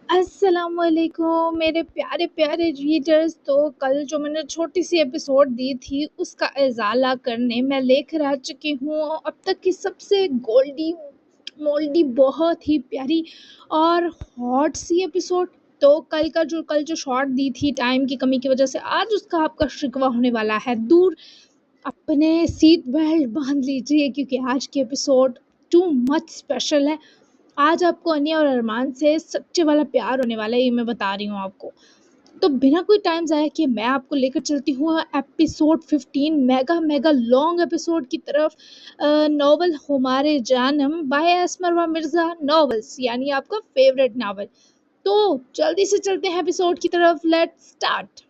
السلام علیکم میرے پیارے پیارے ریڈرز. تو کل جو میں نے چھوٹی سی ایپیسوڈ دی تھی اس کا ازالہ کرنے میں لے کر آ چکی ہوں اب تک کی سب سے گولڈی مولڈی بہت ہی پیاری اور ہاٹ سی ایپیسوڈ. تو کل جو شارٹ دی تھی ٹائم کی کمی کی وجہ سے آج اس کا آپ کا شکوہ ہونے والا ہے دور. اپنے سیٹ بیلٹ باندھ لیجیے کیونکہ آج کی ایپیسوڈ ٹو مچ اسپیشل ہے. آج آپ کو انیا اور ارمان سے سچے والا پیار ہونے والا ہے، یہ میں بتا رہی ہوں آپ کو. تو بنا کوئی ٹائم ضائع کیے میں آپ کو لے کر چلتی ہوں episode 15 mega mega long episode کی طرف. ناول ہمارے جانم بائی اسمروا مرزا ناولز، یعنی آپ کا فیوریٹ ناول. تو جلدی سے چلتے ہیں ایپیسوڈ کی طرف. Let start.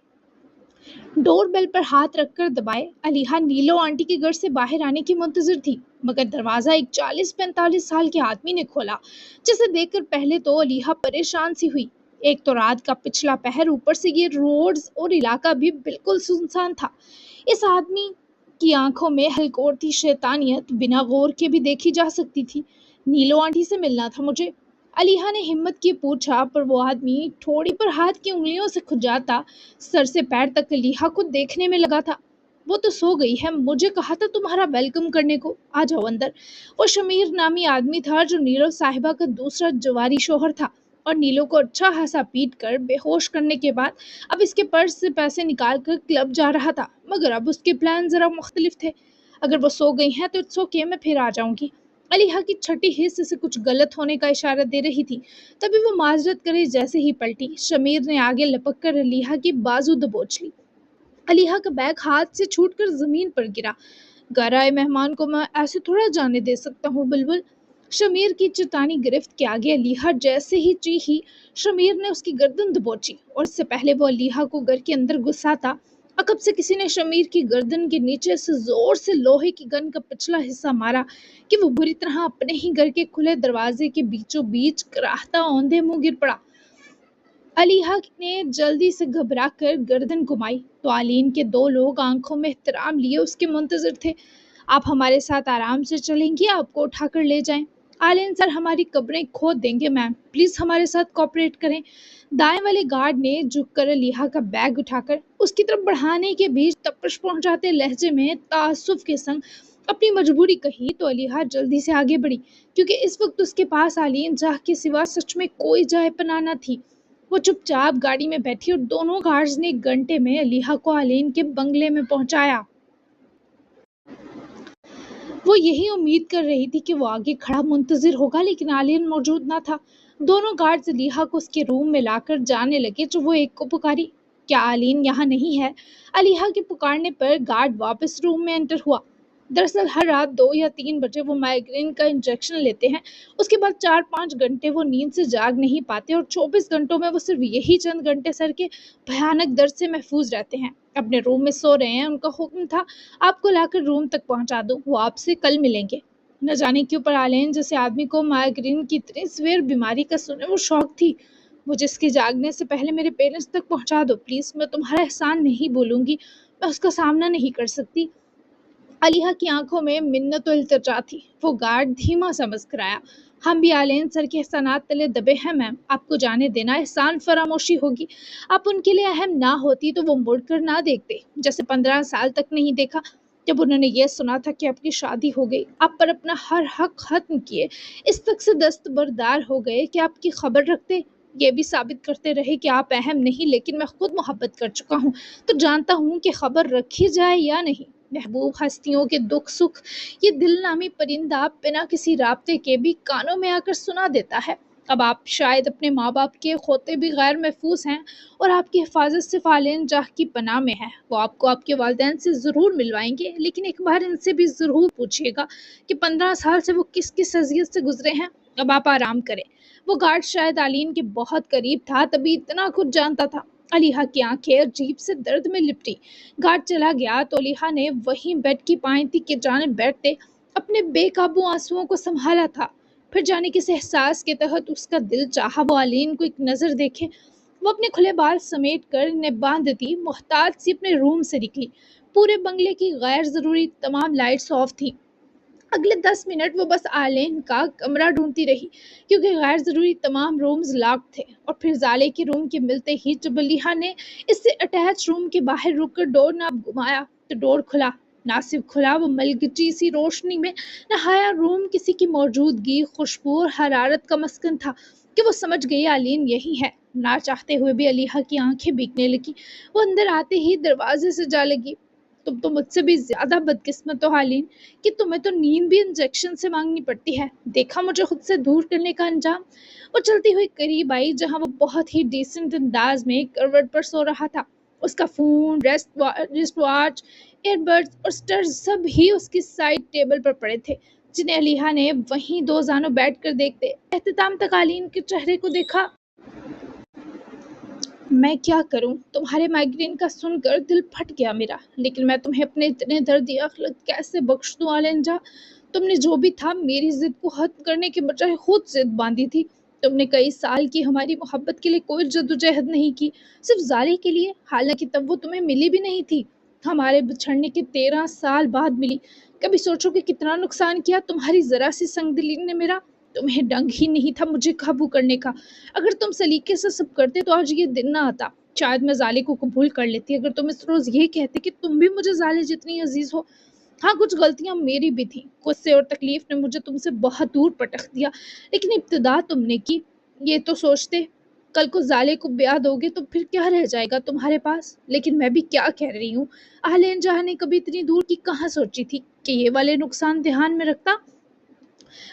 ڈور بیل پر ہاتھ رکھ کر دبائے علیحہ نیلو آنٹی کے گھر سے باہر آنے کی منتظر تھی، مگر دروازہ ایک 40-45 سال کے آدمی نے کھولا، جسے دیکھ کر پہلے تو علیحہ پریشان سی ہوئی. ایک تو رات کا پچھلا پہر، اوپر سے یہ روڈز اور علاقہ بھی بالکل سنسان تھا. اس آدمی کی آنکھوں میں ہلکورتی شیطانیت بنا غور کے بھی دیکھی جا سکتی تھی. نیلو آنٹی سے ملنا تھا مجھے، علیحہ نے ہمت کی پوچھا، پر وہ آدمی ٹھوڑی پر ہاتھ کی انگلیوں سے کھجاتا سر سے پیر تک علیحہ کو دیکھنے میں لگا تھا. وہ تو سو گئی ہے، مجھے کہا تھا تمہارا ویلکم کرنے کو، آ جاؤ اندر. وہ شمیر نامی آدمی تھا جو نیلو صاحبہ کا دوسرا جواری شوہر تھا، اور نیلو کو اچھا خاصا پیٹ کر بے ہوش کرنے کے بعد اب اس کے پرس سے پیسے نکال کر کلب جا رہا تھا. مگر اب اس کے پلان ذرا مختلف تھے. اگر وہ سو گئی ہیں تو اٹس اوکے، میں پھر آ جاؤں گی. علیحہ کی چھٹی حصے سے کچھ غلط ہونے کا اشارہ دے رہی تھی، تبھی وہ معذرت کرے جیسے ہی پلٹی. شمیر نے آگے لپک کر علیحہ کی بازو دبوچ لی. علیحہ کا بیگ ہاتھ سے چھوٹ کر زمین پر گرا. گہرائے مہمان کو میں ایسے تھوڑا جانے دے سکتا ہوں بلبل. شمیر کی چٹانی گرفت کے آگے علیحہ جیسے ہی چیخی، شمیر نے اس کی گردن دبوچی، اور اس سے پہلے وہ علیحہ کو گھر کے اندر گھساتا، عقب سے کسی نے شمیر کی گردن کے نیچے سے زور سے لوہے کی گن کا پچھلا حصہ مارا کہ وہ بری طرح اپنے ہی گھر کے کھلے دروازے کے بیچوں بیچ کراہتا اوندھے منہ گر پڑا. علیحہ نے جلدی سے گھبرا کر گردن گھمائی تو آلین کے دو لوگ آنکھوں میں احترام لیے اس کے منتظر تھے. آپ ہمارے ساتھ آرام سے چلیں گی، آپ کو اٹھا کر لے جائیں؟ آلین سر ہماری قبریں کھود دیں گے میم، پلیز ہمارے ساتھ کوآپریٹ کریں. دائیں والے گارڈ نے جھک کر علیحہ کا بیگ اٹھا کر اس کی طرف بڑھانے کے بیچ تپش پہنچاتے لہجے میں تعصب کے سنگ اپنی مجبوری کہی تو علیحہ جلدی سے آگے بڑھی، کیونکہ اس وقت اس کے پاس آلین جاہ کے سوا سچ میں کوئی جائے پناہ نہ تھی. وہ چپ چاپ گاڑی میں بیٹھی اور دونوں گارڈز نے 1 گھنٹے میں علیحہ کو آلین کے بنگلے میں پہنچایا. وہ یہی امید کر رہی تھی کہ وہ آگے کھڑا منتظر ہوگا، لیکن آلین موجود نہ تھا. دونوں گارڈز علیحہ کو اس کے روم میں لا کر جانے لگے جو وہ ایک کو پکاری، کیا آلین یہاں نہیں ہے؟ علیحہ کے پکارنے پر گارڈ واپس روم میں انٹر ہوا. دراصل ہر رات 2 یا 3 بجے وہ مائیگرین کا انجیکشن لیتے ہیں، اس کے بعد 4-5 گھنٹے وہ نیند سے جاگ نہیں پاتے، اور 24 گھنٹوں میں وہ صرف یہی چند گھنٹے سر کے بھیانک درد سے محفوظ رہتے ہیں. اپنے روم میں سو رہے ہیں. ان کا حکم تھا آپ کو لا کر روم تک پہنچا دوں، وہ آپ سے کل ملیں گے. نہ جانے کیوں پر آلین جیسے آدمی کو مائیگرین کی اتنی سویر بیماری کا سنے وہ شوق تھی. مجھے اس کے جاگنے سے پہلے میرے پیرنٹس تک پہنچا دو پلیز، میں تمہارا احسان نہیں بولوں گی، میں اس کا سامنا نہیں کر سکتی. علیحہ کی آنکھوں میں منت و التجا تھی. وہ گارڈ دھیما سا مسکرایا. ہم بھی آلین سر کے احسانات تلے دبے ہیں میم، آپ کو جانے دینا احسان فراموشی ہوگی. آپ ان کے لیے اہم نہ ہوتی تو وہ مڑ کر نہ دیکھتے، جیسے 15 سال تک نہیں دیکھا جب انہوں نے یہ سنا تھا کہ آپ کی شادی ہو گئی. آپ پر اپنا ہر حق ختم کیے، اس تک سے دستبردار ہو گئے کہ آپ کی خبر رکھتے، یہ بھی ثابت کرتے رہے کہ آپ اہم نہیں، لیکن میں خود محبت کر چکا ہوں تو جانتا ہوں کہ خبر رکھی جائے یا نہیں. محبوب ہستیوں کے دکھ سکھ یہ دل نامی پرندہ بنا کسی رابطے کے بھی کانوں میں آ کر سنا دیتا ہے. اب آپ شاید اپنے ماں باپ کے کھوتے بھی غیر محفوظ ہیں، اور آپ کی حفاظت صرف آلین جاہ کی پناہ میں ہے. وہ آپ کو آپ کے والدین سے ضرور ملوائیں گے، لیکن ایک بار ان سے بھی ضرور پوچھیے گا کہ 15 سال سے وہ کس کس اذیت سے گزرے ہیں. اب آپ آرام کریں. وہ گارڈ شاید آلین کے بہت قریب تھا تبھی اتنا کچھ جانتا تھا. علیحہ کی آنکھیں عجیب سے درد میں لپٹی. گارڈ چلا گیا تو علیحہ نے وہیں بیڈ کی پائنتی کے جانب بیٹھتے اپنے بے قابو آنسوؤں کو سنبھالا تھا. پھر جانے کس احساس کے تحت اس کا دل چاہا وہ آلین کو ایک نظر دیکھے. وہ اپنے کھلے بال سمیٹ کر انہیں باندھ دی محتاط سی اپنے روم سے نکلی. پورے بنگلے کی غیر ضروری تمام لائٹس آف تھیں. اگلے 10 منٹ وہ بس آلین کا کمرہ ڈھونڈتی رہی، کیونکہ غیر ضروری تمام رومز لاک تھے۔ اور پھر زالے کے روم کے ملتے ہی جب علیحا نے اس سے اٹیچ روم کے باہر رک کر ڈور ناب گھمایا تو ڈور کھلا۔ نہ صرف کھلا، وہ ملگچی سی روشنی میں نہایا روم کسی کی موجودگی، خوشبو اور حرارت کا مسکن تھا کہ وہ سمجھ گئی آلین یہی ہے۔ نہ چاہتے ہوئے بھی علیحا کی آنکھیں بھیگنے لگی۔ وہ اندر آتے ہی دروازے سے جا لگی۔ تم تو مجھ سے بھی زیادہ بدقسمت ہو آلین، کہ تمہیں تو نیند بھی انجیکشن سے مانگنی پڑتی ہے۔ دیکھا مجھے خود سے دور کرنے کا انجام۔ وہ چلتی ہوئی قریب آئی جہاں وہ بہت ہی ڈیسنٹ انداز میں کروٹ پر سو رہا تھا۔ اس کا phone, wrist watch, earbuds اور سٹرز سب ہی اس کی سائڈ ٹیبل پر پڑے تھے، جنہیں علیحا نے وہیں دو زانوں بیٹھ کر دیکھتے اختتام تک آلین کے چہرے کو دیکھا۔ میں کیا کروں؟ تمہارے مائیگرین کا سن کر دل پھٹ گیا میرا، لیکن میں تمہیں اپنے اتنے درد اخلاق کیسے بخش دوں آلین جا؟ تم نے جو بھی تھا میری ضد کو ختم کرنے کے بجائے خود ضد باندھی تھی۔ تم نے کئی سال کی ہماری محبت کے لیے کوئی جدوجہد نہیں کی، صرف زالے کے لیے، حالانکہ تب وہ تمہیں ملی بھی نہیں تھی۔ ہمارے بچھڑنے کے 13 سال بعد ملی۔ کبھی سوچو کہ کتنا نقصان کیا تمہاری ذرا سی سنگ دلی نے میرا؟ تمہیں ڈنگ ہی نہیں تھا مجھے قابو کرنے کا۔ اگر تم سلیقے سے سب کرتے تو آج یہ دن نہ آتا۔ شاید میں زالے کو قبول کر لیتی اگر تم اس روز یہ کہتے کہ تم بھی مجھے زالے جتنی عزیز ہو۔ ہاں، کچھ غلطیاں میری بھی تھیں، غصے اور تکلیف نے مجھے تم سے بہت دور پٹخ دیا، لیکن ابتدا تم نے کی۔ یہ تو سوچتے کل کو زالے کو بیاہ دو گے تو پھر کیا رہ جائے گا تمہارے پاس؟ لیکن میں بھی کیا کہہ رہی ہوں؟ آلین جہاں نے کبھی اتنی دور کی کہاں سوچی تھی کہ یہ والے نقصان دھیان میں رکھتا۔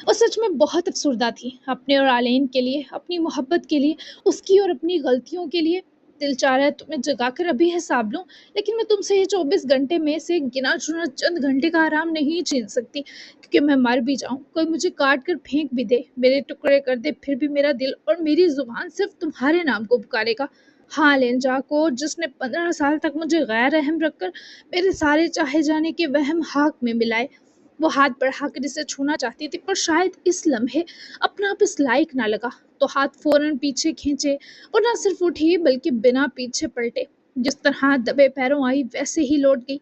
اور سچ میں بہت افسردہ تھی، اپنے اور آلین کے لیے، اپنی محبت کے لیے، اس کی اور اپنی غلطیوں کے لیے۔ دل چاہ رہا ہے تمہیں جگا کر ابھی حساب لوں، لیکن میں تم سے یہ 24 گھنٹے میں سے گنا چنا چند گھنٹے کا آرام نہیں چھین سکتی، کیونکہ میں مر بھی جاؤں، کوئی مجھے کاٹ کر پھینک بھی دے، میرے ٹکڑے کر دے، پھر بھی میرا دل اور میری زبان صرف تمہارے نام کو پکارے گا۔ ہاں آلین جا کو، جس نے 15 سال تک مجھے غیر رحم رکھ کر میرے سارے چاہے جانے کے وہم خاک میں ملائے۔ وہ ہاتھ بڑھا کر اسے چھونا چاہتی تھی، پر شاید اس لمحے اپنا آپ اس لائق نہ لگا، تو ہاتھ فوراً پیچھے کھینچے اور نہ صرف اٹھی بلکہ بنا پیچھے پلٹے جس طرح دبے پیروں آئی ویسے ہی لوٹ گئی۔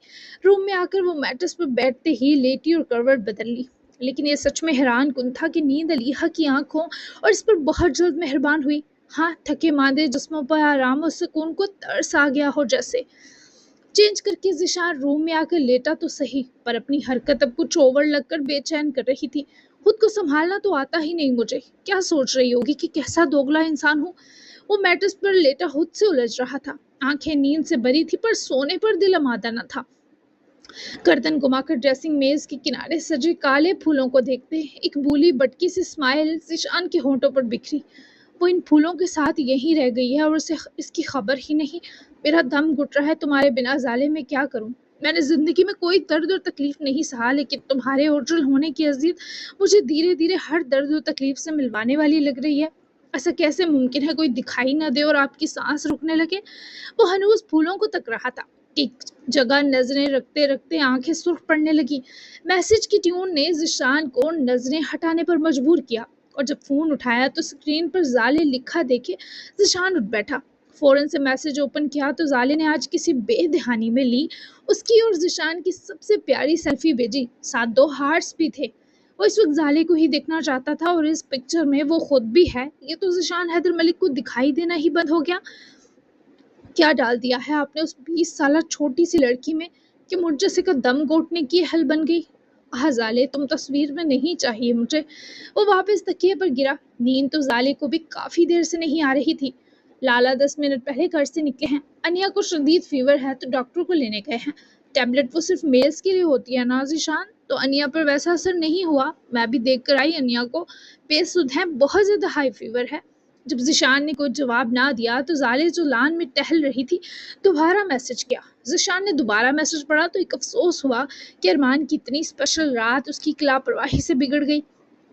روم میں آ کر وہ میٹرس پر بیٹھتے ہی لیٹی اور کروٹ بدل لی۔ لیکن یہ سچ میں حیران کن تھا کہ نیند علیحا کی آنکھوں اور اس پر بہت جلد مہربان ہوئی۔ ہاں، تھکے ماندے جسموں پر آرام اور سکون کو ترس آ گیا ہو جیسے۔ چینج کر کے ذیشان روم میں آ کر لیٹا تو صحیح، پر اپنی حرکت اب کچھ اوور لگ کر بے چین کر رہی تھی۔ خود کو سنبھالنا تو آتا ہی نہیں مجھے، کیا سوچ رہی ہوگی کہ کیسا دوگلا انسان ہوں۔ وہ میٹرس پر لیٹا خود سے الجھ رہا تھا، آنکھیں نیند سے بھری تھی پر سونے پر دل آمادہ نہ تھا۔ گردن گھما کر ڈریسنگ میز کے کنارے سجے کالے پھولوں کو دیکھتے ایک بھولی بٹکی سی اسمائل ذیشان کے ہونٹوں پر بکھری۔ وہ ان پھولوں کے ساتھ یہیں رہ گئی ہے اور اسے اس کی خبر ہی نہیں۔ میرا دم گھٹ رہا ہے تمہارے بنا زالے، میں کیا کروں؟ میں نے زندگی میں کوئی درد اور تکلیف نہیں سہا، لیکن تمہارے اوجل ہونے کی اذیت مجھے دھیرے دھیرے ہر درد اور تکلیف سے ملوانے والی لگ رہی ہے۔ ایسا کیسے ممکن ہے کوئی دکھائی نہ دے اور آپ کی سانس رکنے لگے؟ وہ ہنوز پھولوں کو تک رہا تھا، ایک جگہ نظریں رکھتے رکھتے آنکھیں سرخ پڑنے لگی۔ میسج کی ٹیون نے ذیشان کو نظریں ہٹانے پر مجبور کیا، اور جب فون اٹھایا تو اسکرین پر زالے لکھا دیکھے ذیشان اٹھ بیٹھا۔ فوراً سے میسج اوپن کیا تو زالے نے آج کسی بے دہانی میں لی اس کی اور ذیشان کی سب سے پیاری سیلفی بھیجی، ساتھ 2 ہارٹس بھی تھے۔ وہ اس وقت زالے کو ہی دیکھنا چاہتا تھا اور اس پکچر میں وہ خود بھی ہے۔ یہ تو ذیشان حیدر ملک کو دکھائی دینا ہی بند ہو گیا۔ کیا ڈال دیا ہے آپ نے اس 20 سالہ چھوٹی سی لڑکی میں کہ مجھ جیسے کا دم گھوٹنے کی حل بن گئی؟ زالے، تم تصویر میں نہیں چاہیے مجھے۔ وہ واپس تکیے پر گرا۔ نیند تو زالے کو بھی کافی دیر سے نہیں آ رہی تھی۔ لالا 10 منٹ پہلے گھر سے نکلے ہیں، انیا کو شدید فیور ہے تو ڈاکٹر کو لینے گئے ہیں۔ ٹیبلٹ وہ صرف میلز کے لیے ہوتی ہے نا ذیشان؟ تو انیا پر ویسا اثر نہیں ہوا، میں بھی دیکھ کر آئی انیا کو، بے سدھ ہیں، بہت زیادہ ہائی فیور ہے۔ جب ذیشان نے کوئی جواب نہ دیا تو زالے جو لان میں ٹہل رہی تھی دوبارہ میسج کیا۔ ذیشان نے دوبارہ میسج پڑھا تو ایک افسوس ہوا کہ ارمان کی اتنی اسپیشل رات اس کی لاپرواہی سے بگڑ گئی۔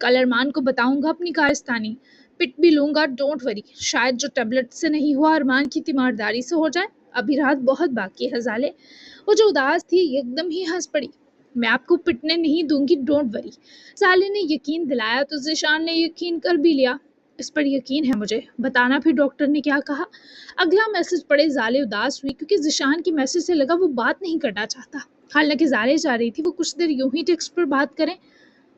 کل ارمان کو بتاؤں گا اپنی کارستانی، پٹ بھی لوں گا، ڈونٹ وری، شاید جو ٹیبلٹ سے نہیں ہوا ارمان کی تیمارداری سے ہو جائے۔ ابھی رات بہت باقی ہے زالے۔ وہ جو اداس تھی ایک دم ہی ہنس پڑی۔ میں آپ کو پٹنے نہیں دوں گی، ڈونٹ وری۔ زالے نے یقین دلایا تو ذیشان نے یقین کر بھی لیا۔ اس پر یقین ہے مجھے، بتانا پھر ڈاکٹر نے کیا کہا؟ اگلا میسج پڑھے زالے اداس ہوئی کیونکہ ذیشان کی میسج سے لگا وہ بات نہیں کرنا چاہتا، حالانکہ زالے چاہ رہی تھی وہ کچھ دیر یوں ہی ٹیکسٹ پر بات کریں۔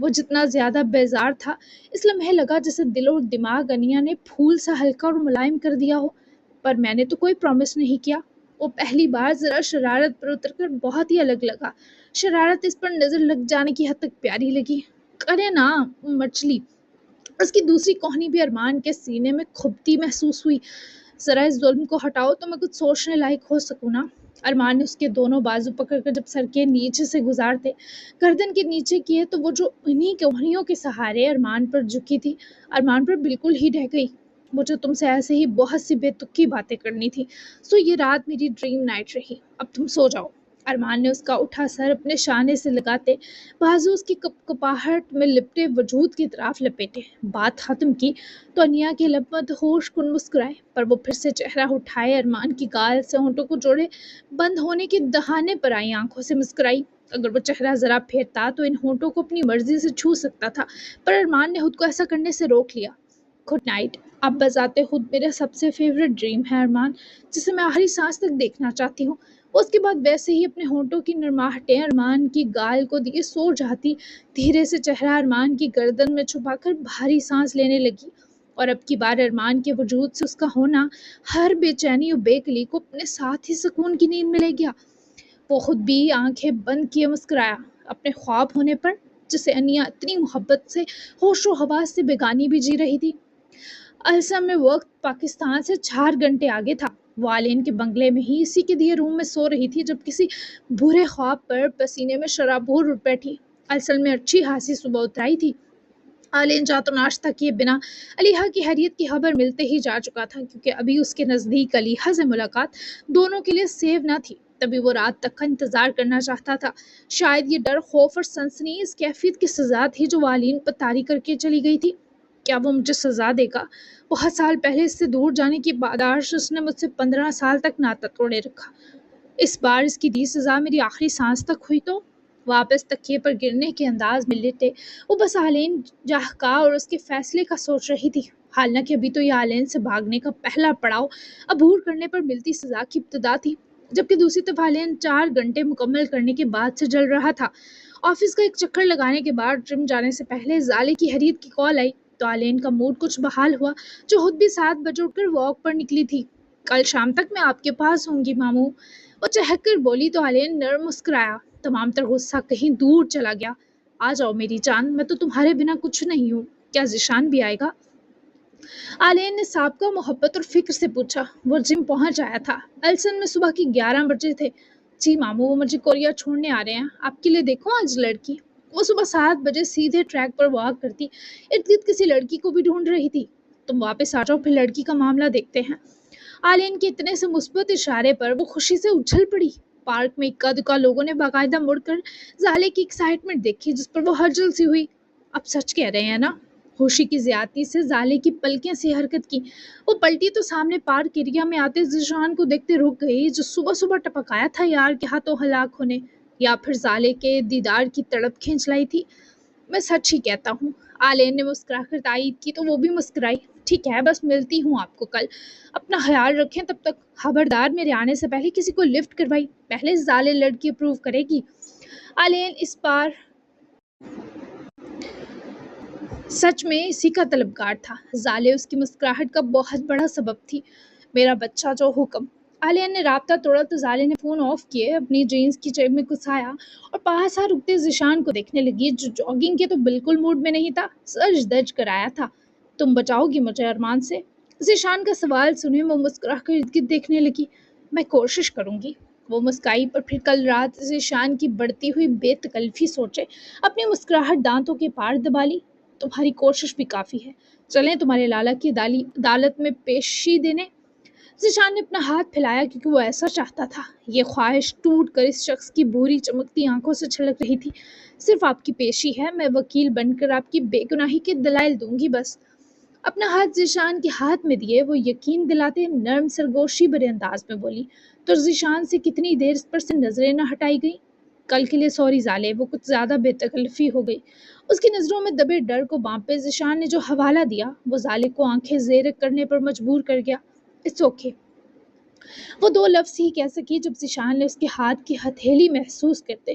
وہ جتنا زیادہ بیزار تھا، اس لمحے لگا جیسے دل اور دماغ انیا نے پھول سا ہلکا اور ملائم کر دیا ہو۔ پر میں نے تو کوئی پرومس نہیں کیا۔ وہ پہلی بار ذرا شرارت پر اتر کر بہت ہی الگ لگا۔ شرارت اس پر نظر لگ جانے کی حد تک پیاری لگی۔ کرے نا مچلی۔ اس کی دوسری کوہنی بھی ارمان کے سینے میں کھبتی محسوس ہوئی۔ ذرا اس ظلم کو ہٹاؤ تو میں کچھ سوچنے لائق ہو سکوں نا۔ ارمان نے اس کے دونوں بازو پکڑ کر جب سر کے نیچے سے گزارتے گردن کے نیچے کیے تو وہ جو انہی کوہنیوں کے سہارے ارمان پر جھکی تھی، ارمان پر بالکل ہی ڈہ گئی۔ مجھے تم سے ایسے ہی بہت سی بے تکی باتیں کرنی تھی، سو یہ رات میری ڈریم نائٹ رہی۔ اب تم سو جاؤ۔ ارمان نے اس کا اٹھا سر اپنے شانے سے لگاتے بازو اس کی کپاہٹ میں لپٹے وجود کی طرف لپیٹے بات ختم کی تو انیا کے لب مدہوش کن مسکرائے، پر وہ پھر سے چہرہ اٹھائے ارمان کی گال سے ہونٹوں کو جوڑے بند ہونے کے دہانے پر آئی آنکھوں سے مسکرائی۔ اگر وہ چہرہ ذرا پھیرتا تو ان ہونٹوں کو اپنی مرضی سے چھو سکتا تھا، پر ارمان نے خود کو ایسا کرنے سے روک لیا۔ Good night. اب بذات خود میرا سب سے فیوریٹ ڈریم ہے ارمان، جسے میں آخری سانس تک دیکھنا چاہتی ہوں۔ اس کے بعد ویسے ہی اپنے ہونٹوں کی نرماہٹیں ارمان کی گال کو دیے سو جاتی دھیرے سے چہرہ ارمان کی گردن میں چھپا کر بھاری سانس لینے لگی، اور اب کی بار ارمان کے وجود سے اس کا ہونا ہر بے چینی اور بے کلی کو اپنے ساتھ ہی سکون کی نیند میں لے گیا۔ وہ خود بھی آنکھیں بند کیے مسکرایا اپنے خواب ہونے پر، جسے انیا اتنی محبت سے ہوش و حواس سے بیگانی بھی جی رہی تھی۔ السم میں وقت پاکستان سے 4 گھنٹے آگے تھا۔ وہ آلین کے بنگلے میں ہی اسی کے دیے روم میں سو رہی تھی جب کسی برے خواب پر پسینے میں شرابور اٹھ بیٹھی۔ اصل میں اچھی خاصی صبح اترائی تھی۔ آلین چاہ تو ناشتہ کیے بنا علیحہ کی خیریت کی خبر ملتے ہی جا چکا تھا، کیونکہ ابھی اس کے نزدیک علیحہ سے ملاقات دونوں کے لیے سیو نہ تھی۔ تبھی وہ رات تک کا انتظار کرنا چاہتا تھا۔ شاید یہ ڈر، خوف اور سنسنی اس کیفیت کی سزا تھی جو وہ آلین پر طاری کر کے چلی گئی تھی۔ کیا وہ مجھے سزا دے گا؟ بہت سال پہلے اس سے دور جانے کی پاداش اس نے مجھ سے 15 سال تک ناتا توڑے رکھا۔ اس بار اس کی دی سزا میری آخری سانس تک ہوئی تو؟ واپس تکیے پر گرنے کے انداز میں لیٹے وہ بس آلین جاہکا اور اس کے فیصلے کا سوچ رہی تھی۔ حالانکہ ابھی تو یہ آلین سے بھاگنے کا پہلا پڑاؤ عبور کرنے پر ملتی سزا کی ابتدا تھی، جبکہ دوسری طرف آلین 4 گھنٹے مکمل کرنے کے بعد سے جل رہا تھا۔ آفس کا ایک چکر لگانے کے بعد جم جانے سے پہلے زالے کی خیریت کی کال آئی تو آلین کا موڈ کچھ بحال ہوا، جو خود بھی 7 بجے اٹھ کر واک پر نکلی تھی۔ کل شام تک میں آپ کے پاس ہوں گی ماموں، وہ چہک کر بولی تو آلین نرم مسکرایا۔ تمام تر غصہ کہیں دور چلا گیا۔ آ جاؤ میری جان، میں تو تمہارے بنا کچھ نہیں ہوں۔ کیا ذیشان بھی آئے گا؟ آلین نے سابقہ محبت اور فکر سے پوچھا۔ وہ جم پہنچ آیا تھا۔ السن میں صبح کی 11 بجے تھے۔ جی ماموں، وہ مجھے کوریا چھوڑنے آ رہے ہیں، آپ کے لیے دیکھو آج لڑکی۔ وہ صبح 7 بجے سیدھے ٹریک پر واک کرتی ارد گرد کسی لڑکی کو بھی ڈھونڈ رہی تھی۔ تم واپس آ جاؤ، پھر لڑکی کا معاملہ دیکھتے ہیں۔ آلین کے اتنے سے مثبت اشارے پر وہ خوشی سے اچھل پڑی۔ پارک میں اکا دکا لوگوں نے باقاعدہ مڑ کر زالے کی ایکسائٹمنٹ دیکھی، جس پر وہ ہلچل سی ہوئی۔ اب سچ کہہ رہے ہیں نا؟ خوشی کی زیادتی سے زالے کی پلکیں سی حرکت کی۔ وہ پلٹی تو سامنے پارک ایریا میں آتے ذیشان کو دیکھتے رک گئی، جو صبح صبح ٹپک آیا تھا یار کے ہاتھوں ہلاک ہونے، یا پھر زالے کے دیدار کی تڑپ کھینچ لائی تھی۔ میں سچ ہی کہتا ہوں، آلین نے مسکرا کر تائید کی تو وہ بھی مسکرائی۔ ٹھیک ہے، بس ملتی ہوں آپ کو کل۔ اپنا خیال رکھیں تب تک۔ خبردار میرے آنے سے پہلے کسی کو لفٹ کروائی، پہلے زالے لڑکی اپروو کرے گی۔ آلین اس بار سچ میں اسی کا طلبگار تھا۔ زالے اس کی مسکراہٹ کا بہت بڑا سبب تھی۔ میرا بچہ جو حکم۔ آلین نے رابطہ توڑا تو زالے نے فون آف کیے، اپنی جینز کی جیب میں گھسایا اور پاس آ رکتے ذیشان کو دیکھنے لگی، جو جاگنگ کے تو بالکل موڈ میں نہیں تھا، سج دج کر آیا تھا۔ تم بچاؤ گی مجھے ارمان سے؟ ذیشان کا سوال سنے وہ مسکرا کر ارد گرد دیکھنے لگی۔ میں کوشش کروں گی، وہ مسکرائی، پر پھر کل رات ذیشان کی بڑھتی ہوئی بے تکلفی سوچے اپنی مسکراہٹ دانتوں کے پار دبا لی۔ تمہاری کوشش بھی کافی ہے، چلیں تمہارے لالا کی عدالت میں پیشی دینے۔ ذیشان نے اپنا ہاتھ پھیلایا کیونکہ وہ ایسا چاہتا تھا۔ یہ خواہش ٹوٹ کر اس شخص کی بھوری چمکتی آنکھوں سے چھلک رہی تھی۔ صرف آپ کی پیشی ہے، میں وکیل بن کر آپ کی بے گناہی کے دلائل دوں گی بس۔ اپنا ہاتھ ذیشان کے ہاتھ میں دیے وہ یقین دلاتے نرم سرگوشی بھرے انداز میں بولی، تو ذیشان سے کتنی دیر اس پر سے نظریں نہ ہٹائی گئی۔ کل کے لیے سوری زالے، وہ کچھ زیادہ بے تکلفی ہو گئی۔ اس کی نظروں میں دبے ڈر کو بانپے ذیشان نے جو حوالہ دیا وہ زالے کو آنکھیں زیر کرنے پر مجبور کر گیا۔ اٹس اوکے، وہ 2 لفظ ہی کہہ سکی جب ذیشان نے اس کے ہاتھ کی ہتھیلی محسوس کرتے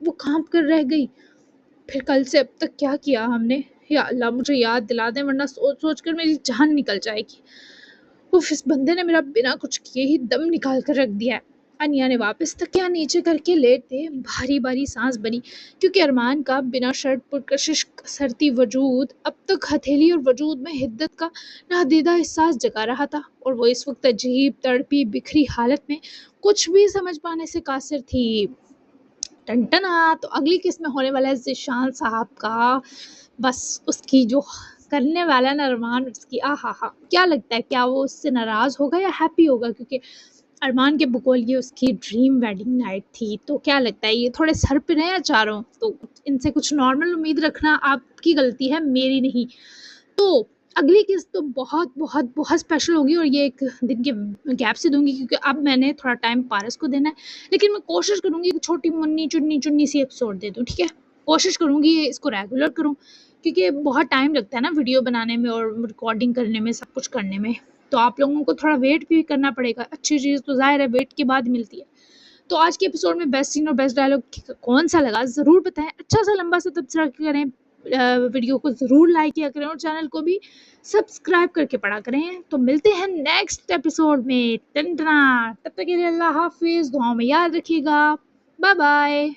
وہ کانپ کر رہ گئی۔ پھر کل سے اب تک کیا کیا ہم نے؟ یا اللہ مجھے یاد دلا دیں ورنہ سوچ سوچ کر میری جان نکل جائے گی۔ اس بندے نے میرا بنا کچھ کیے ہی دم نکال کر رکھ دیا ہے۔ انیا نے واپس تکیا نیچے کر کے لیٹتے بھاری بھاری سانس بنی، کیونکہ ارمان کا بنا شرط پرکشش سرتی وجود اب تک ہتھیلی اور وجود میں حدت کا نادیدہ احساس جگا رہا تھا، اور وہ اس وقت عجیب تڑپی بکھری حالت میں کچھ بھی سمجھ پانے سے قاصر تھی۔ ٹنٹنا تو اگلی قسط میں ہونے والا ہے ذیشان صاحب کا، بس اس کی جو کرنے والا نا ارمان، اس کی کیا لگتا ہے کیا وہ اس سے ناراض ہوگا یا ہیپی ہوگا؟ کیونکہ ارمان کے بقول یہ اس کی ڈریم ویڈنگ نائٹ تھی، تو کیا لگتا ہے یہ تھوڑے سر پہ ہیں یا چاروں؟ تو ان سے کچھ نارمل امید رکھنا آپ کی غلطی ہے، میری نہیں۔ تو اگلی قسط تو بہت بہت بہت اسپیشل ہوگی، اور یہ ایک دن کے گیپ سے دوں گی کیونکہ اب میں نے تھوڑا ٹائم پارس کو دینا ہے، لیکن میں کوشش کروں گی کہ چھوٹی منی چنی سی ایپیسوڈ دے دوں، ٹھیک ہے؟ کوشش کروں گی اس کو ریگولر کروں، کیونکہ بہت ٹائم لگتا ہے نا ویڈیو بنانے میں اور ریکارڈنگ کرنے میں، سب کچھ کرنے میں، تو آپ لوگوں کو تھوڑا ویٹ بھی کرنا پڑے گا۔ اچھی چیز تو ظاہر ہے ویٹ کے بعد ملتی ہے۔ تو آج کے ایپیسوڈ میں بیسٹ سین اور بیسٹ ڈائلاگ کون سا لگا ضرور بتائیں، اچھا سا لمبا سا تبصرہ کریں، ویڈیو کو ضرور لائک کیا کریں اور چینل کو بھی سبسکرائب کر کے پڑھا کریں۔ تو ملتے ہیں نیکسٹ ایپیسوڈ میں، ٹنٹنا، تب تک کے لیے اللہ حافظ، دعاؤں میں یاد رکھیے گا، بائے بائے۔